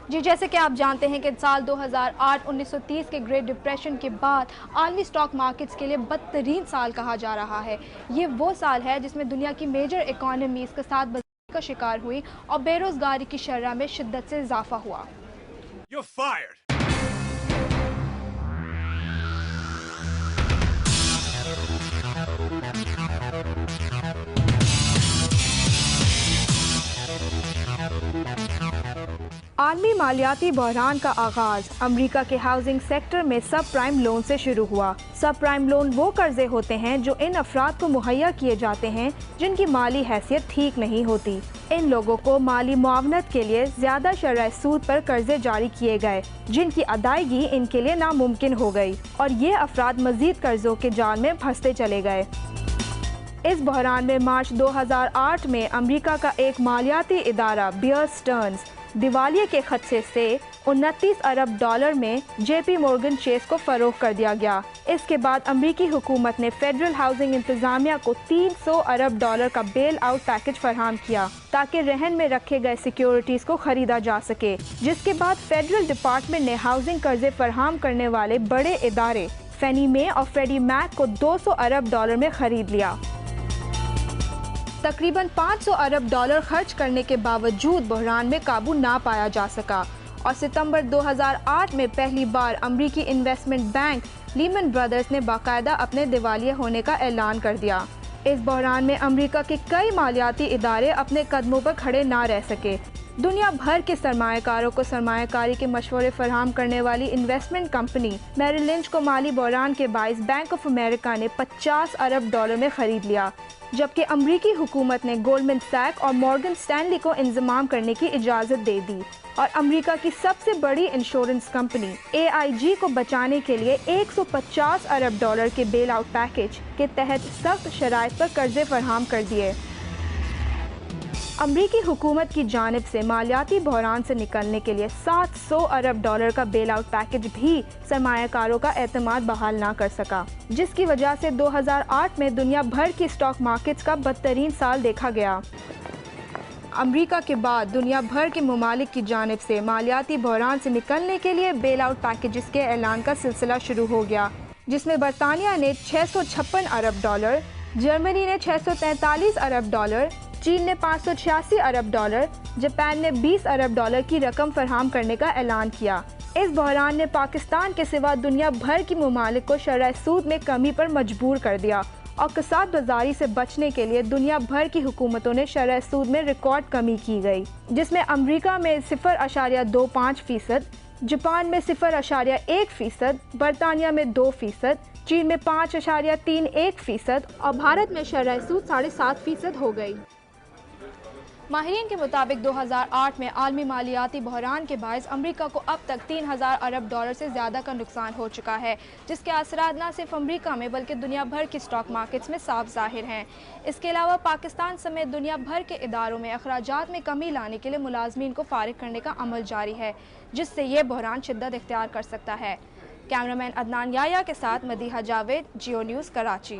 جی جیسے کہ آپ جانتے ہیں کہ سال 2008-1930 کے گریٹ ڈپریشن کے بعد عالمی سٹاک مارکیٹس کے لیے بدترین سال کہا جا رہا ہے۔ یہ وہ سال ہے جس میں دنیا کی میجر اکانومیز کے ساتھ بازاری کا شکار ہوئی اور بے روزگاری کی شرح میں شدت سے اضافہ ہوا۔ You're fired. عالمی مالیاتی بحران کا آغاز امریکہ کے ہاؤسنگ سیکٹر میں سب پرائم لون سے شروع ہوا۔ سب پرائم لون وہ قرضے ہوتے ہیں جو ان افراد کو مہیا کیے جاتے ہیں جن کی مالی حیثیت ٹھیک نہیں ہوتی۔ ان لوگوں کو مالی معاونت کے لیے زیادہ شرح سود پر قرضے جاری کیے گئے جن کی ادائیگی ان کے لیے ناممکن ہو گئی اور یہ افراد مزید قرضوں کے جال میں پھنستے چلے گئے۔ اس بحران میں مارچ 2008 میں امریکہ کا ایک مالیاتی ادارہ بیئر سٹرنز دیوالیے کے خدشے سے 29 ارب ڈالر میں جے پی مورگن چیس کو فروخت کر دیا گیا۔ اس کے بعد امریکی حکومت نے فیڈرل ہاؤسنگ انتظامیہ کو 300 ارب ڈالر کا بیل آؤٹ پیکج فراہم کیا تاکہ رہن میں رکھے گئے سیکیورٹیز کو خریدا جا سکے، جس کے بعد فیڈرل ڈپارٹمنٹ نے ہاؤسنگ قرضے فراہم کرنے والے بڑے ادارے فینی مے اور فریڈی میک کو 200 ارب ڈالر میں خرید لیا۔ تقریباً 500 ارب ڈالر خرچ کرنے کے باوجود بحران میں قابو نہ پایا جا سکا اور ستمبر 2008 میں پہلی بار امریکی انویسٹمنٹ بینک لیمن برادرز نے باقاعدہ اپنے دیوالیے ہونے کا اعلان کر دیا۔ اس بحران میں امریکہ کے کئی مالیاتی ادارے اپنے قدموں پر کھڑے نہ رہ سکے۔ دنیا بھر کے سرمایہ کاروں کو سرمایہ کاری کے مشورے فراہم کرنے والی انویسٹمنٹ کمپنی میریل لنچ کو مالی بحران کے باعث بینک آف امریکہ نے 50 ارب ڈالر میں خرید لیا، جبکہ امریکی حکومت نے گولڈمن سیک اور مورگن سٹینلی کو انضمام کرنے کی اجازت دے دی اور امریکہ کی سب سے بڑی انشورنس کمپنی AIG کو بچانے کے لیے 150 ارب ڈالر کے بیل آؤٹ پیکج کے تحت سخت شرائط پر قرضے فراہم کر دیے۔ امریکی حکومت کی جانب سے مالیاتی بحران سے نکلنے کے لیے 700 ارب ڈالر کا بیل آؤٹ پیکج بھی سرمایہ کاروں کا اعتماد بحال نہ کر سکا، جس کی وجہ سے 2008 میں دنیا بھر کی سٹاک مارکیٹس کا بدترین سال دیکھا گیا۔ امریکہ کے بعد دنیا بھر کے ممالک کی جانب سے مالیاتی بحران سے نکلنے کے لیے بیل آؤٹ پیکجز کے اعلان کا سلسلہ شروع ہو گیا، جس میں برطانیہ نے 656 ارب ڈالر، جرمنی نے 643 ارب ڈالر، چین نے 586 ارب ڈالر، جاپان نے 20 ارب ڈالر کی رقم فراہم کرنے کا اعلان کیا۔ اس بحران نے پاکستان کے سوا دنیا بھر کی ممالک کو شرح سود میں کمی پر مجبور کر دیا اور کساد بازاری سے بچنے کے لیے دنیا بھر کی حکومتوں نے شرح سود میں ریکارڈ کمی کی گئی، جس میں امریکہ میں 0.25%، جاپان میں 0.1%، برطانیہ میں 2%، چین میں 5.31% اور بھارت میں شرح سود 7.5% ہو گئی۔ ماہرین کے مطابق 2008 میں عالمی مالیاتی بحران کے باعث امریکہ کو اب تک 3000 ارب ڈالر سے زیادہ کا نقصان ہو چکا ہے، جس کے اثرات نہ صرف امریکہ میں بلکہ دنیا بھر کی سٹاک مارکیٹس میں صاف ظاہر ہیں۔ اس کے علاوہ پاکستان سمیت دنیا بھر کے اداروں میں اخراجات میں کمی لانے کے لیے ملازمین کو فارغ کرنے کا عمل جاری ہے، جس سے یہ بحران شدت اختیار کر سکتا ہے۔ کیمرامین عدنان یایا کے ساتھ مدیحہ جاوید، جیو نیوز، کراچی۔